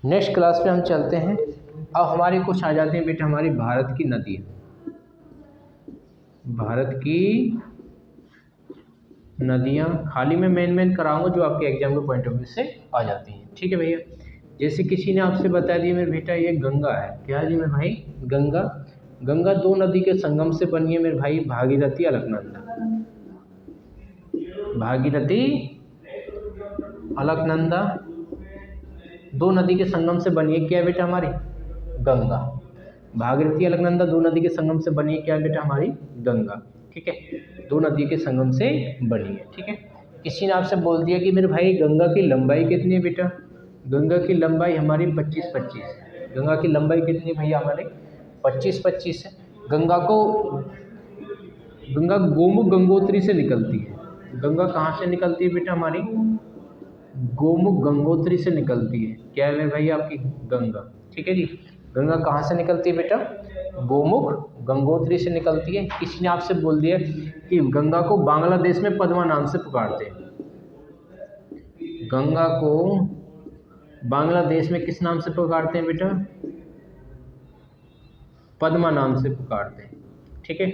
Next class में हम चलते हैं। अब हमारी कुछ आ जाते हैं बेटा हमारी भारत की नदियाँ, भारत की नदियाँ खाली मैं मेन कराऊंगा जो आपके एग्जाम के पॉइंट ऑफ व्यू से आ जाती हैं। ठीक है भैया, जैसे किसी ने आपसे बता दिया मेरे बेटा ये गंगा है, क्या है जी मेरे भाई, गंगा। गंगा दो नदी के संगम से बनी है मेरे भाई, भागीरथी अलकनंदा, भागीरथी अलकनंदा दो नदी के संगम से बनी है, क्या है बेटा हमारी, गंगा। भागीरथी अलकनंदा दो नदी के संगम से बनी है, क्या है बेटा हमारी, गंगा। ठीक है, दो नदी के संगम से बनी है। ठीक है, किसी ने आपसे बोल दिया कि मेरे भाई गंगा की लंबाई कितनी है बेटा, गंगा की लंबाई हमारी 25-25 है। गंगा की लंबाई कितनी भैया हमारे 25-25 है। गंगा गोमुख गंगोत्री से निकलती है। गंगा कहाँ से निकलती है बेटा हमारी, गोमुख गंगोत्री से निकलती है, क्या है मेरे भाई आपकी, गंगा। ठीक है जी, गंगा कहाँ से निकलती है बेटा, गोमुख गंगोत्री से निकलती है। किसी ने आपसे बोल दिया कि गंगा को बांग्लादेश में पद्मा नाम से पुकारते हैं, गंगा को बांग्लादेश में किस नाम से पुकारते हैं बेटा, पद्मा नाम से पुकारते हैं। ठीक है,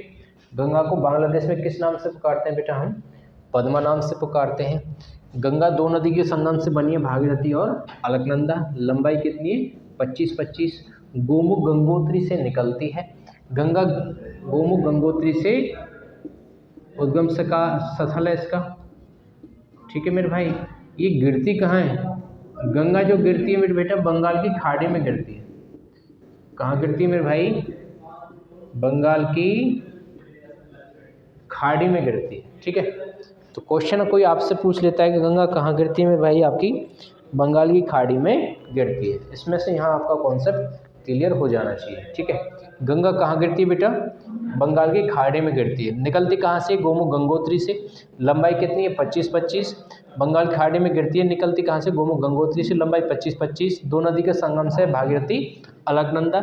गंगा को बांग्लादेश में किस नाम से पुकारते हैं बेटा, हम पद्मा नाम से पुकारते हैं। गंगा दो नदी के संगम से बनी है, भागीरथी और अलकनंदा। लंबाई कितनी है 25-25। गोमुख गंगोत्री से निकलती है। गंगा गोमुख गंगोत्री से उद्गम से का स्थल है इसका। ठीक है मेरे भाई, ये गिरती कहाँ है, गंगा जो गिरती है मेरे बेटा बंगाल की खाड़ी में गिरती है। कहाँ गिरती है मेरे भाई, बंगाल की खाड़ी में गिरती है। ठीक है, तो क्वेश्चन कोई आपसे पूछ लेता है कि गंगा कहाँ गिरती है मेरे भाई, आपकी बंगाल की खाड़ी में गिरती है। इसमें से यहाँ आपका कॉन्सेप्ट क्लियर हो जाना चाहिए। ठीक है, गंगा कहाँ गिरती है बेटा, बंगाल की खाड़ी में गिरती है। निकलती कहाँ से, गोमुख गंगोत्री से। लंबाई कितनी है 25-25। बंगाल की खाड़ी में गिरती है, निकलती कहाँ से, गोमुख गंगोत्री से। लंबाई 25-25। दो नदी के संगम से भागीरथी अलकनंदा।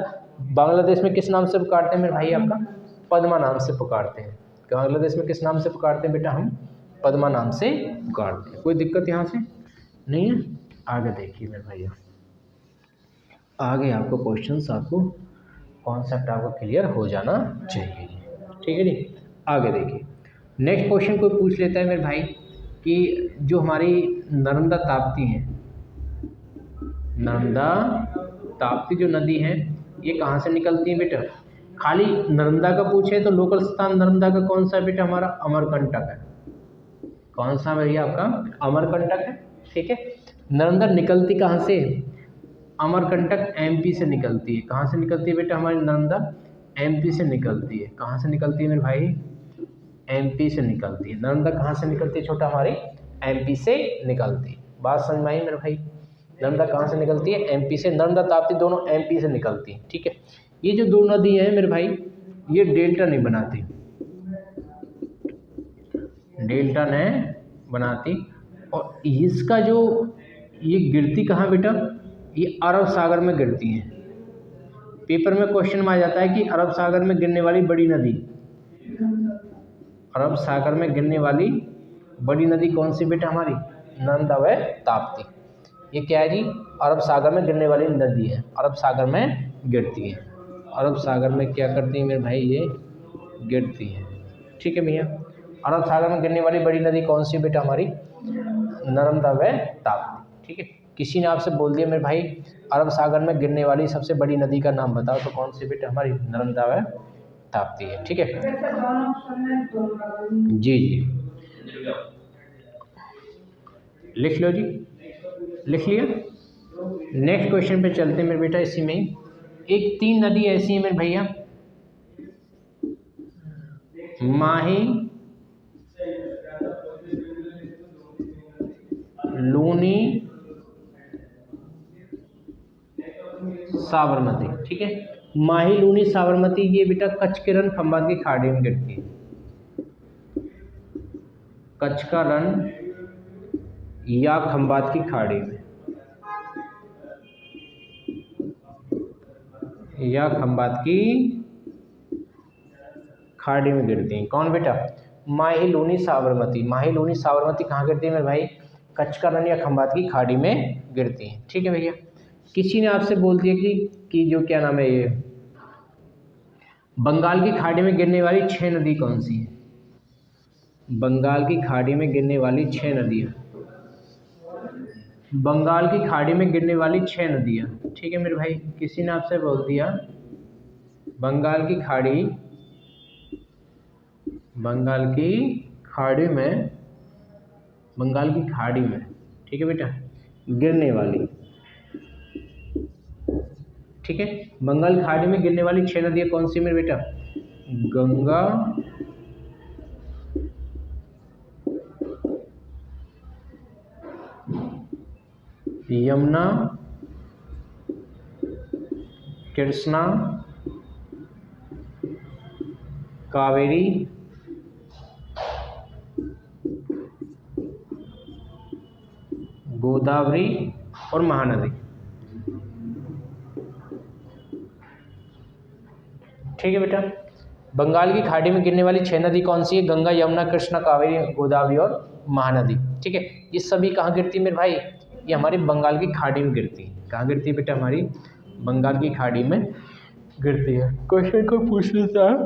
बांग्लादेश में किस नाम से पुकारते हैं मेरे भाई, आपका पद्मा नाम से पुकारते हैं। बांग्लादेश में किस नाम से पुकारते हैं बेटा, हम पद्मा नाम से पुकारते हैं। कोई दिक्कत यहाँ से नहीं है। आगे देखिए मेरे भैया, आगे आपको क्वेश्चंस, आपको कॉन्सेप्ट आपको क्लियर हो जाना चाहिए। ठीक है जी, आगे देखिए। नेक्स्ट क्वेश्चन कोई पूछ लेता है मेरे भाई कि जो हमारी नर्मदा ताप्ती है, नर्मदा ताप्ती जो नदी है ये कहाँ से निकलती है बेटा। खाली नर्मदा का पूछे तो लोकल स्थान नर्मदा का कौन सा है बेटा, हमारा अमरकंटक है। कौन सा भैया आपका, अमरकंटक है। ठीक है, नर्मदा निकलती कहाँ से, अमरकंटक एमपी से निकलती है। कहाँ से निकलती है बेटा हमारी नर्मदा, एमपी से निकलती है। कहाँ से निकलती है मेरे भाई, एमपी से निकलती है। नर्मदा कहाँ से निकलती है छोटा, हमारी एमपी से निकलती है। बात समझ में आई मेरे भाई, नर्मदा कहाँ से निकलती है, एमपी से। नर्मदा ताप्ती दोनों एमपी से निकलती है। ठीक है, ये जो दो नदी है मेरे भाई ये डेल्टा नहीं बनाती, डेल्टा नहीं बनाती। और इसका जो ये गिरती कहाँ बेटा, ये अरब सागर में गिरती है। पेपर में क्वेश्चन में आ जाता है कि अरब सागर में गिरने वाली बड़ी नदी, अरब सागर में गिरने वाली बड़ी नदी कौन सी बेटा, हमारी नर्मदा व ताप्ती। ये क्या है जी, अरब सागर में गिरने वाली नदी है, अरब सागर में गिरती है। अरब सागर में क्या करती है मेरे भाई, ये गिरती है। ठीक है भैया, अरब सागर में गिरने वाली बड़ी नदी कौन सी बेटा, हमारी नर्मदा व ताप्ती। ठीक है, किसी ने आपसे बोल दिया मेरे भाई अरब सागर में गिरने वाली सबसे बड़ी नदी का नाम बताओ, तो कौन सी बेटा, हमारी नर्मदा व ताप्ती है। ठीक है जी जी, लिख लो जी, लिख लिया। नेक्स्ट क्वेश्चन पे चलते हैं मेरे बेटा। इसी में एक तीन नदी ऐसी है मेरे भैया, माही, लूनी, साबरमती। ठीक है, माही, लूनी, साबरमती ये बेटा कच्छ के रण खंभात की खाड़ी में गिरती है। कच्छ का रण या खंभात की खाड़ी में, या खंभात की खाड़ी में गिरती हैं। कौन बेटा, माही, लूनी, साबरमती। माही, लूनी, साबरमती कहाँ गिरती है मेरे भाई, कच्छ का रण या खंभात की खाड़ी में गिरती हैं। ठीक है भैया, किसी ने आपसे बोल दिया कि जो क्या नाम है ये बंगाल की खाड़ी में गिरने वाली 6 नदी कौन सी है? बंगाल की खाड़ी में गिरने वाली 6 नदियाँ, बंगाल की खाड़ी में गिरने वाली 6 नदियाँ। ठीक है मेरे भाई, किसी ने आपसे बोल दिया बंगाल की खाड़ी, बंगाल की खाड़ी में, बंगाल की खाड़ी में, ठीक है बेटा, गिरने वाली, ठीक है, बंगाल की खाड़ी में गिरने वाली 6 नदियाँ कौन सी मेरे बेटा? गंगा, यमुना, कृष्णा, कावेरी, गोदावरी और महानदी। ठीक है बेटा, बंगाल की खाड़ी में गिरने वाली 6 नदी कौन सी है? गंगा, यमुना, कृष्णा, कावेरी, गोदावरी और महानदी। ठीक है, ये सभी कहाँ गिरती है मेरे भाई? ये हमारी बंगाल की खाड़ी में गिरती है। कहाँ गिरती है बेटा? हमारी बंगाल की खाड़ी में गिरती है। क्वेश्चन को पूछ लेता है,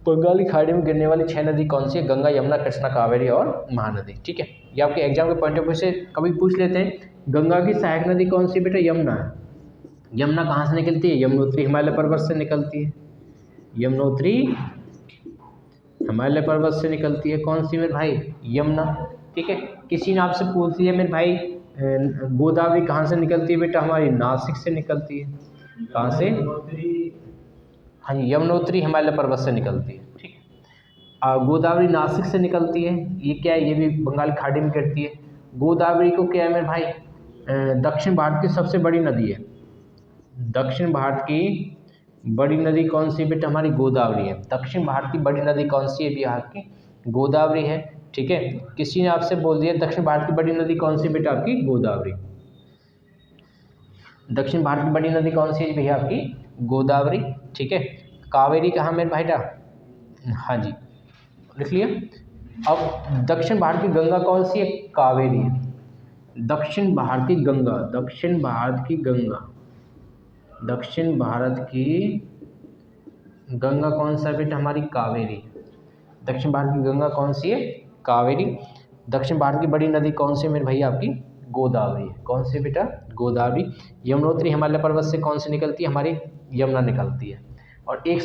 बंगाल की खाड़ी में गिरने वाली 6 नदी कौन सी है? गंगा, यमुना, कृष्णा, कावेरी और महानदी। ठीक है, ये आपके एग्जाम के पॉइंट ऑफ व्यू से कभी पूछ लेते हैं। गंगा की सहायक नदी कौन सी बेटा? यमुना है। यमुना कहाँ से निकलती है? यमुनोत्री हिमालय पर्वत से निकलती है। यमुनोत्री हिमालय पर्वत से निकलती है। कौन सी मेरे भाई? यमुना। ठीक है, किसी ने आपसे पूछ दिया मेरे भाई गोदावरी कहाँ से निकलती है बेटा? हमारी नासिक से निकलती है। कहाँ से? हाँ जी, यमुनोत्री हिमालय पर्वत से निकलती है। ठीक है, गोदावरी नासिक से निकलती है। ये क्या है? ये भी बंगाल खाड़ी में गिरती है। गोदावरी को क्या है मेरे भाई? दक्षिण भारत की सबसे बड़ी नदी है। दक्षिण भारत की बड़ी नदी कौन सी बेटा? हमारी गोदावरी है। दक्षिण भारत की बड़ी नदी कौन सी है? बिहार की गोदावरी है। ठीक है, किसी ने आपसे बोल दिया दक्षिण भारत की बड़ी नदी कौन सी बेटा? आपकी गोदावरी। दक्षिण भारत की बड़ी नदी कौन सी है भैया? आपकी गोदावरी। ठीक है, कावेरी कहाँ मेरे भाईटा? हाँ जी, लिख लिया। अब दक्षिण भारत की गंगा कौन सी है? कावेरी है। दक्षिण भारत की गंगा, दक्षिण भारत की गंगा, दक्षिण भारत की गंगा कौन सा बेटा? हमारी कावेरी। दक्षिण भारत की गंगा कौन सी है? कावेरी। दक्षिण भारत की बड़ी नदी कौन सी है मेरे भैया? आपकी गोदावरी है। कौन सी बेटा? गोदावरी। यमुनोत्री हिमालय पर्वत से कौन सी निकलती है? हमारी यमुना निकलती है। और एक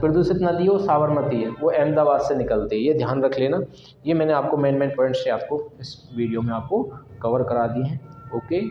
प्रदूषित नदी वो साबरमती है, वो अहमदाबाद से निकलती है। ये ध्यान रख लेना। ये मैंने आपको मेन पॉइंट से आपको इस वीडियो में आपको कवर करा दिए हैं। ओके।